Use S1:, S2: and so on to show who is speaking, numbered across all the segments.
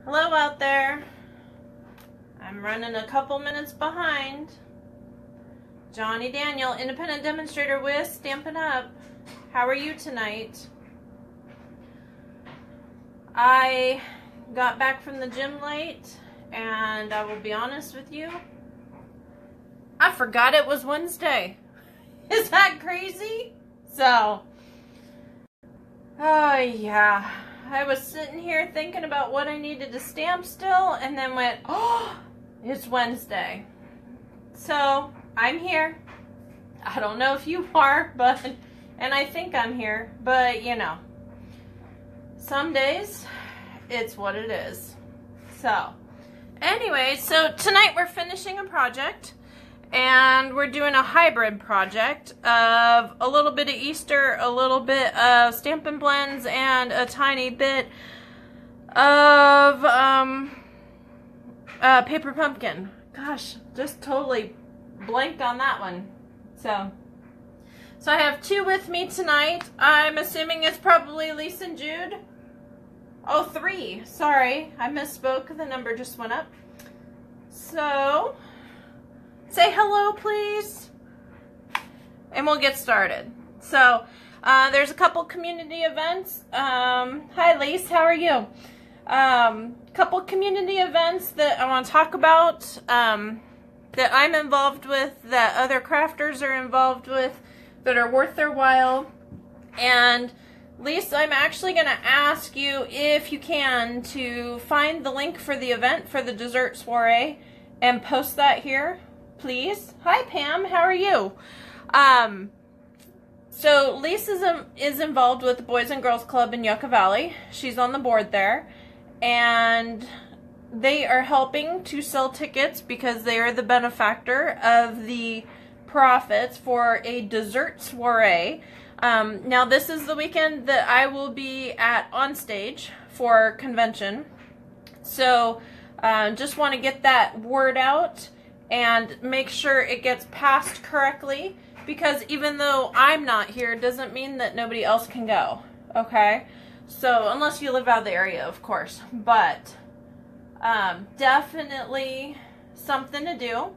S1: Hello out there. I'm running a couple minutes behind. Johnny Daniel, independent demonstrator with Stampin' Up. How are you tonight? I got back from the gym late, and I will be honest with you, I forgot it was Wednesday. Is that crazy? So, oh yeah. I was sitting here thinking about what I needed to stamp still, and then went, oh, it's Wednesday. So, I'm here. I don't know if you are, and I think I'm here, but you know, some days it's what it is. So, anyway, so tonight we're finishing a project, and we're doing a hybrid project of a little bit of Easter, a little bit of Stampin' Blends, and a tiny bit of Paper Pumpkin. Gosh, just totally blanked on that one. So I have two with me tonight. I'm assuming it's probably Lisa and Jude. Oh, three. Sorry, I misspoke. The number just went up. So, say hello, please, and we'll get started. So, there's a couple community events. Hi, Lise. How are you? Couple community events that I want to talk about, that I'm involved with, that other crafters are involved with, that are worth their while. And Lisa, I'm actually going to ask you, if you can, to find the link for the event for the dessert soiree and post that here, please. Hi, Pam. How are you? So Lisa is involved with the Boys and Girls Club in Yucca Valley. She's on the board there, and they are helping to sell tickets because they are the benefactor of the profits for a dessert soiree. Now this is the weekend that I will be on stage for convention. So just want to get that word out and make sure it gets passed correctly, because even though I'm not here doesn't mean that nobody else can go. Okay? So unless you live out of the area, of course. But definitely something to do.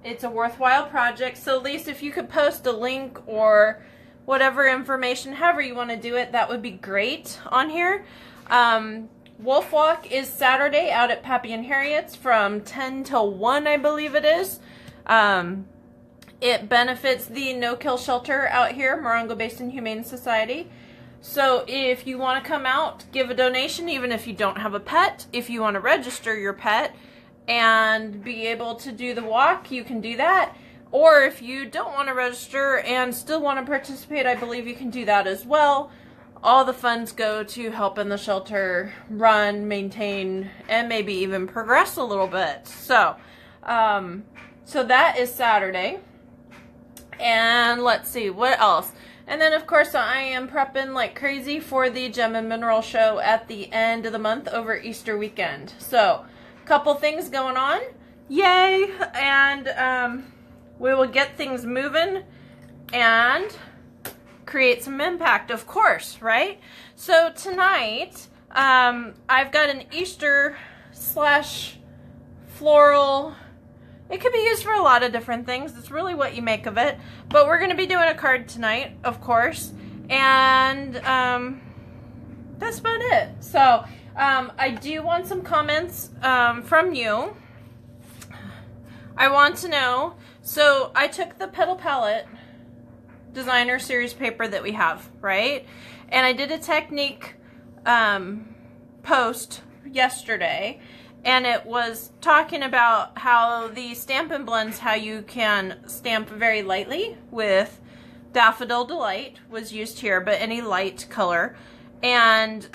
S1: It's a worthwhile project. So Lisa, if you could post a link or whatever information, however you want to do it, that would be great on here. Wolf Walk is Saturday out at Pappy and Harriet's from 10 till 1, I believe it is. It benefits the no-kill shelter out here, Morongo Basin Humane Society. So if you want to come out, give a donation, even if you don't have a pet. If you want to register your pet and be able to do the walk, you can do that. Or if you don't want to register and still want to participate, I believe you can do that as well. All the funds go to helping the shelter run, maintain, and maybe even progress a little bit. So, so that is Saturday. And let's see, what else? And then, of course, I am prepping like crazy for the Gem and Mineral Show at the end of the month over Easter weekend. So, couple things going on. Yay! And we will get things moving and create some impact, of course, right? So tonight, I've got an Easter / floral. It could be used for a lot of different things. It's really what you make of it. But we're going to be doing a card tonight, of course. And that's about it. So I do want some comments from you. I want to know, so I took the Petal Palette designer series paper that we have, right? And I did a technique post yesterday, and it was talking about how the Stampin' Blends, how you can stamp very lightly with Daffodil Delight was used here, but any light color. And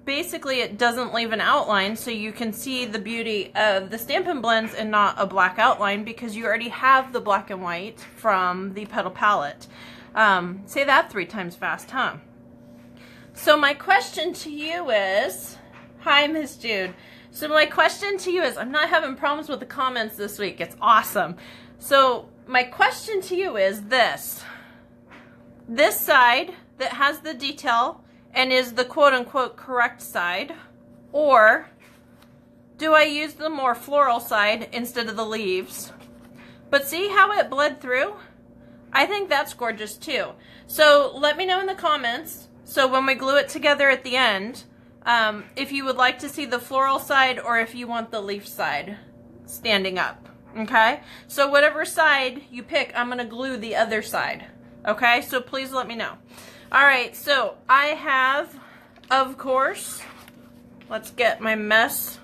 S1: basically it doesn't leave an outline, so you can see the beauty of the Stampin' Blends and not a black outline, because you already have the black and white from the Petal Palette. Say that 3 times fast, huh? So my question to you is, hi, Miss Jude. So my question to you is, I'm not having problems with the comments this week. It's awesome. So my question to you is this. This side that has the detail and is the quote-unquote correct side, or do I use the more floral side instead of the leaves. But see how it bled through? I think that's gorgeous too. So let me know in the comments, so when we glue it together at the end, if you would like to see the floral side or if you want the leaf side standing up, okay? So whatever side you pick, I'm gonna glue the other side, okay? So please let me know. All right, so I have, of course, let's get my mess.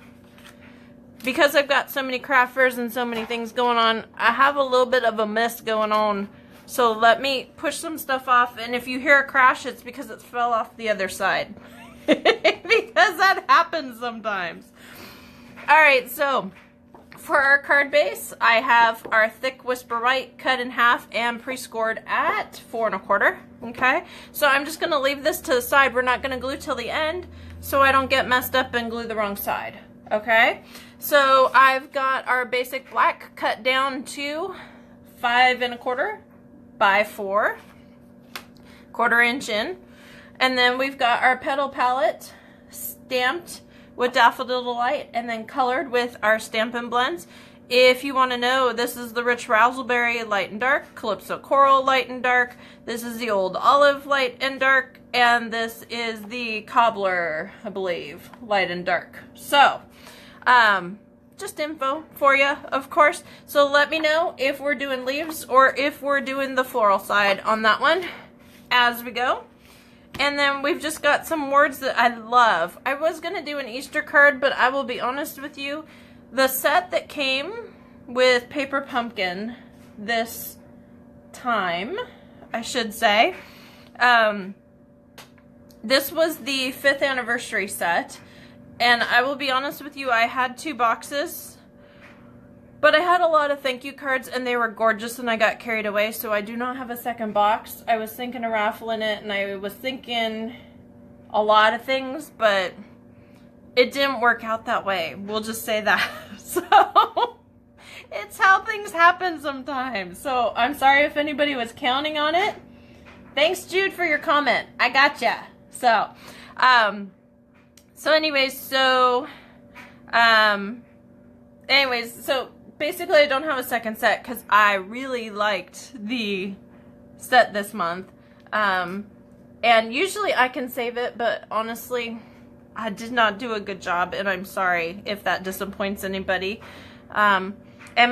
S1: Because I've got so many craft fairs and so many things going on, I have a little bit of a mess going on. So let me push some stuff off, and if you hear a crash, it's because it fell off the other side. Because that happens sometimes. Alright, so for our card base, I have our thick Whisper White cut in half and pre-scored at 4 1/4. Okay, so I'm just going to leave this to the side. We're not going to glue till the end, so I don't get messed up and glue the wrong side. Okay, so I've got our basic black cut down to 5 1/4 by 4, 1/4 inch in. And then we've got our petal palette stamped with Daffodil Delight and then colored with our Stampin' Blends. If you want to know, this is the Rich Razzleberry Light and Dark, Calypso Coral Light and Dark, this is the Old Olive Light and Dark, and this is the Cobbler, I believe, Light and Dark. So, just info for you, of course. So let me know if we're doing leaves or if we're doing the floral side on that one as we go. And then we've just got some words that I love. I was going to do an Easter card, but I will be honest with you. The set that came with Paper Pumpkin this time, I should say, this was the 5th anniversary set. And I will be honest with you, I had 2 boxes, but I had a lot of thank you cards and they were gorgeous and I got carried away, so I do not have a second box. I was thinking of raffling it and I was thinking a lot of things, but it didn't work out that way. We'll just say that. So, it's how things happen sometimes. So, I'm sorry if anybody was counting on it. Thanks, Jude, for your comment. I gotcha. So, basically I don't have a second set because I really liked the set this month. And usually I can save it, but honestly, I did not do a good job, and I'm sorry if that disappoints anybody. And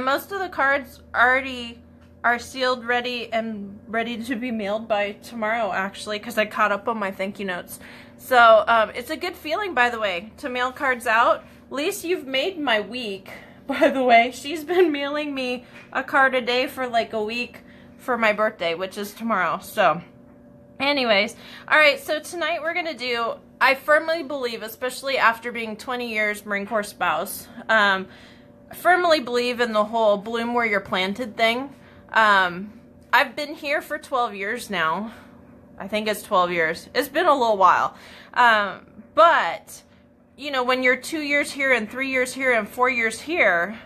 S1: most of the cards already are sealed, ready to be mailed by tomorrow, actually, because I caught up on my thank you notes. So, it's a good feeling, by the way, to mail cards out. Lise, you've made my week, by the way. She's been mailing me a card a day for like a week for my birthday, which is tomorrow. So, anyways, alright, so tonight we're going to do, I firmly believe, especially after being 20 years Marine Corps spouse, I firmly believe in the whole bloom where you're planted thing. I've been here for 12 years now. I think it's 12 years. It's been a little while. But, you know, when you're 2 years here and 3 years here and 4 years here,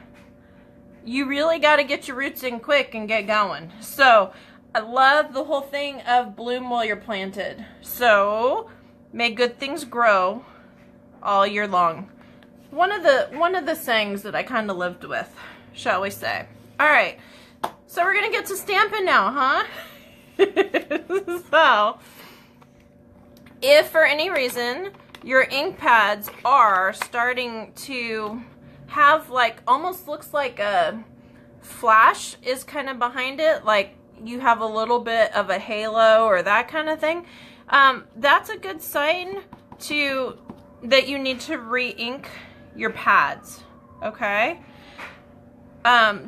S1: you really got to get your roots in quick and get going. So, I love the whole thing of bloom while you're planted. So, may good things grow all year long. One of the sayings that I kind of lived with, shall we say. All right. So, we're going to get to stamping now, huh? So, if for any reason your ink pads are starting to have like, almost looks like a flash is kind of behind it, like you have a little bit of a halo or that kind of thing, that's a good sign that you need to re-ink your pads, okay?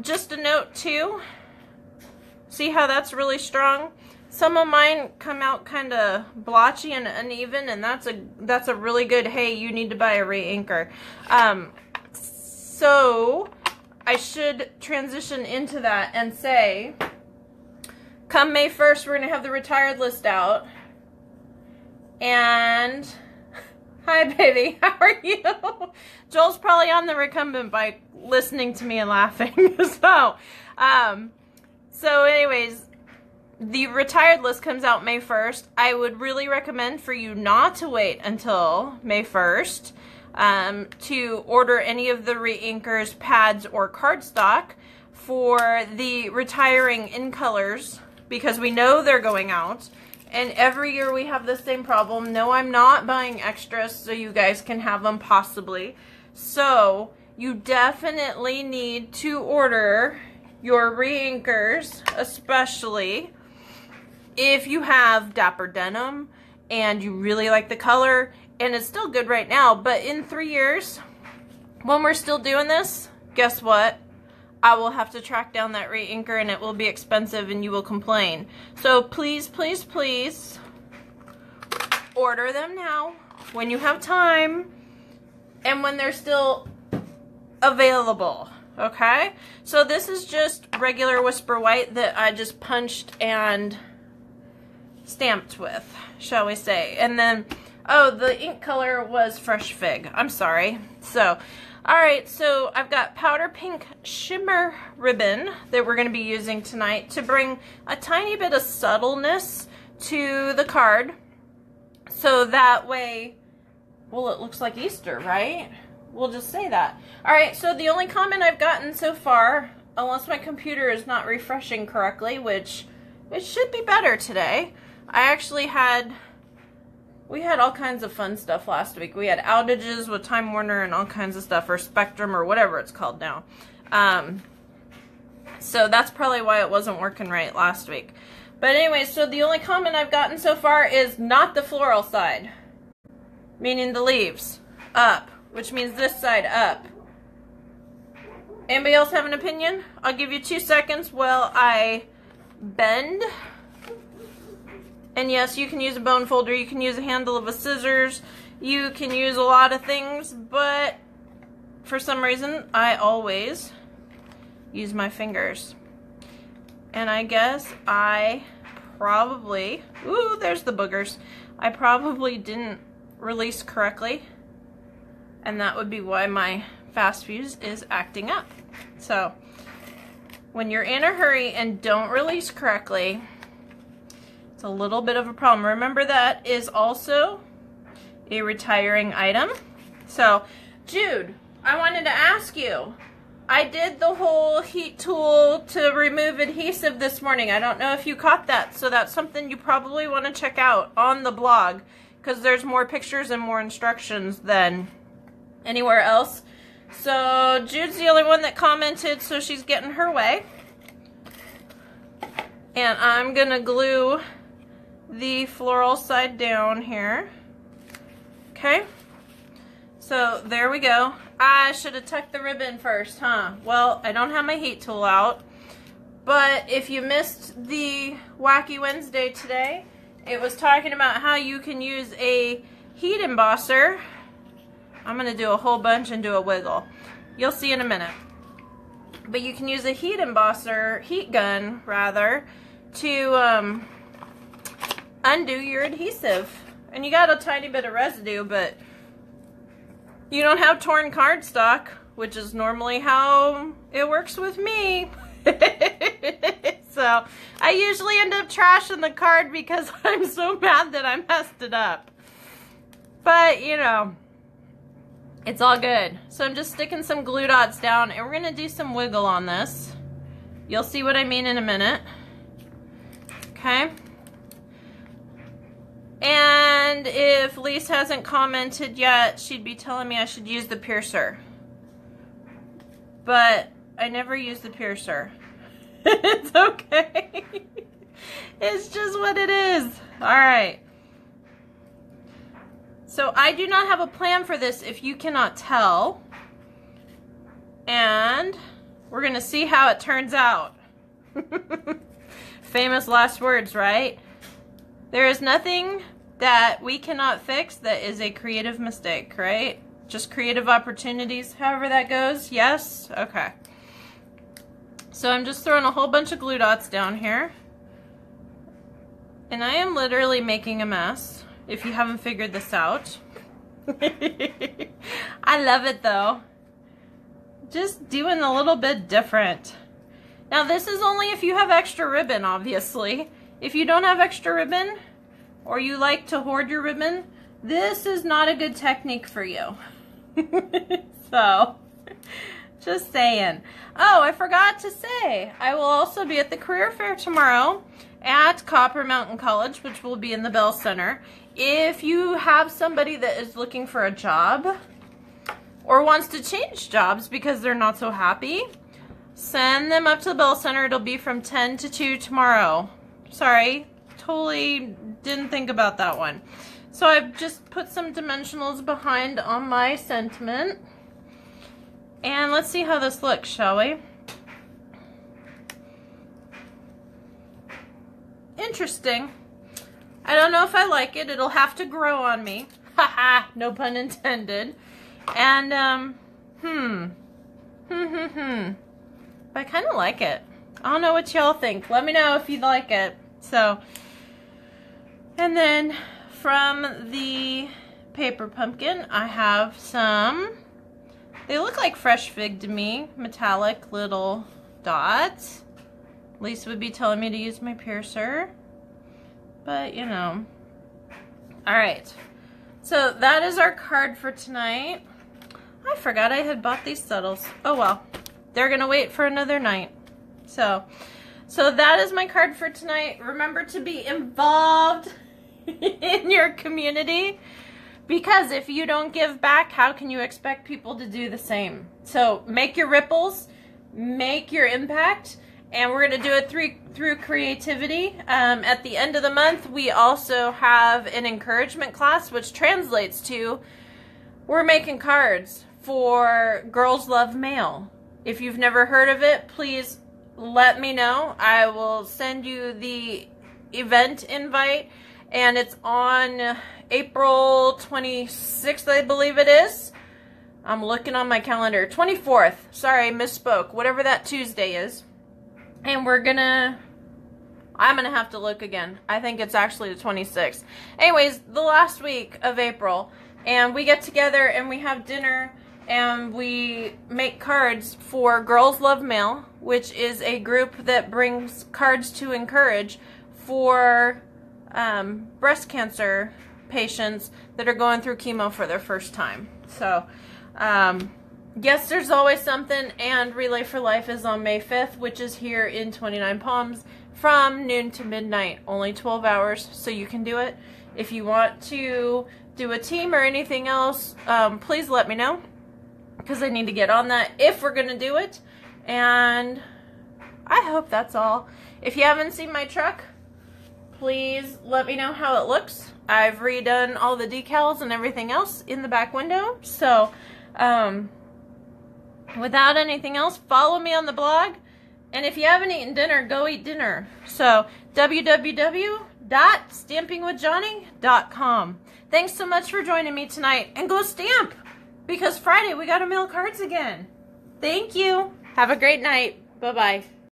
S1: Just a note too, see how that's really strong? Some of mine come out kind of blotchy and uneven, and that's a really good, hey, you need to buy a re-inker. So I should transition into that and say, come May 1st, we're going to have the retired list out. And, hi baby, how are you? Joel's probably on the recumbent bike listening to me and laughing. So anyways, the retired list comes out May 1st. I would really recommend for you not to wait until May 1st to order any of the reinkers, pads, or cardstock for the retiring in colors, because we know they're going out. And every year we have the same problem. No, I'm not buying extras so you guys can have them possibly. So you definitely need to order your reinkers, especially if you have Dapper Denim and you really like the color, and it's still good right now, but in 3 years, when we're still doing this, guess what? I will have to track down that reinker and it will be expensive and you will complain. So please, please, please order them now when you have time and when they're still available, okay? So this is just regular Whisper White that I just punched and stamped with, shall we say. And then, oh, the ink color was Fresh Fig. I'm sorry. So, alright, so I've got powder pink shimmer ribbon that we're going to be using tonight to bring a tiny bit of subtleness to the card. So that way, well, it looks like Easter, right? We'll just say that. Alright, so the only comment I've gotten so far, unless my computer is not refreshing correctly, which it should be better today. We had all kinds of fun stuff last week. We had outages with Time Warner and all kinds of stuff, or Spectrum, or whatever it's called now. So that's probably why it wasn't working right last week. But anyway, so the only comment I've gotten so far is not the floral side, meaning the leaves, up, which means this side up. Anybody else have an opinion? I'll give you 2 seconds while I bend. And yes, you can use a bone folder, you can use a handle of a scissors, you can use a lot of things, but for some reason, I always use my fingers. And I guess I probably, ooh, there's the boogers. I probably didn't release correctly, and that would be why my fast fuse is acting up. So, when you're in a hurry and don't release correctly, a little bit of a problem. Remember, that is also a retiring item. So, Jude, I wanted to ask you, I did the whole heat tool to remove adhesive this morning. I don't know if you caught that, so that's something you probably want to check out on the blog, because there's more pictures and more instructions than anywhere else. So, Jude's the only one that commented, so she's getting her way. And I'm gonna glue the floral side down here. Okay, so there we go. I should have tucked the ribbon first, huh? Well, I don't have my heat tool out, but if you missed the Wacky Wednesday today, it was talking about how you can use a heat embosser. I'm gonna do a whole bunch and do a wiggle. You'll see in a minute. But you can use a heat embosser, heat gun rather, to undo your adhesive. And you got a tiny bit of residue, but you don't have torn cardstock, which is normally how it works with me. So I usually end up trashing the card because I'm so mad that I messed it up. But, you know, it's all good. So I'm just sticking some glue dots down, and we're going to do some wiggle on this. You'll see what I mean in a minute. Okay. And if Lise hasn't commented yet, she'd be telling me I should use the piercer. But I never use the piercer. It's okay. It's just what it is. Alright. So I do not have a plan for this, if you cannot tell. And we're going to see how it turns out. Famous last words, right? There is nothing that we cannot fix that is a creative mistake, right? Just creative opportunities, however that goes. Yes? Okay. So I'm just throwing a whole bunch of glue dots down here. And I am literally making a mess, if you haven't figured this out. I love it though. Just doing a little bit different. Now this is only if you have extra ribbon, obviously. if you don't have extra ribbon or you like to hoard your ribbon, this is not a good technique for you. So, just saying. Oh, I forgot to say, I will also be at the career fair tomorrow at Copper Mountain College, which will be in the Bell Center. If you have somebody that is looking for a job or wants to change jobs because they're not so happy, send them up to the Bell Center. It'll be from 10 to 2 tomorrow. Sorry, totally didn't think about that one. So I've just put some dimensionals behind on my sentiment. And let's see how this looks, shall we? Interesting. I don't know if I like it. It'll have to grow on me. Haha, no pun intended. And, I kind of like it. I don't know what y'all think. Let me know if you like it. So, and then from the paper pumpkin, I have some, they look like fresh fig to me, metallic little dots. Lisa would be telling me to use my piercer, but you know. Alright, so that is our card for tonight. I forgot I had bought these settles. Oh well, they're gonna wait for another night. So that is my card for tonight. Remember to be involved in your community, because if you don't give back, how can you expect people to do the same? So make your ripples, make your impact, and we're going to do it through creativity. At the end of the month, we also have an encouragement class, which translates to, we're making cards for Girls Love Mail. If you've never heard of it, please let me know. I will send you the event invite, and it's on April 26th, I believe it is. I'm looking on my calendar. 24th. Sorry, misspoke. Whatever that Tuesday is. And I'm gonna have to look again. I think it's actually the 26th. Anyways, the last week of April. And we get together and we have dinner and we make cards for Girls Love Mail, which is a group that brings cards to encourage for breast cancer patients that are going through chemo for their first time. So, yes, there's always something, and Relay for Life is on May 5th, which is here in 29 Palms from noon to midnight. Only 12 hours, so you can do it. If you want to do a team or anything else, please let me know, because I need to get on that if we're going to do it. And I hope that's all. If you haven't seen my truck, please let me know how it looks. I've redone all the decals and everything else in the back window. So, without anything else, follow me on the blog. And if you haven't eaten dinner, go eat dinner. So, www.stampingwithjohnny.com. Thanks so much for joining me tonight. And go stamp, because Friday we got to mail cards again. Thank you. Have a great night. Bye-bye.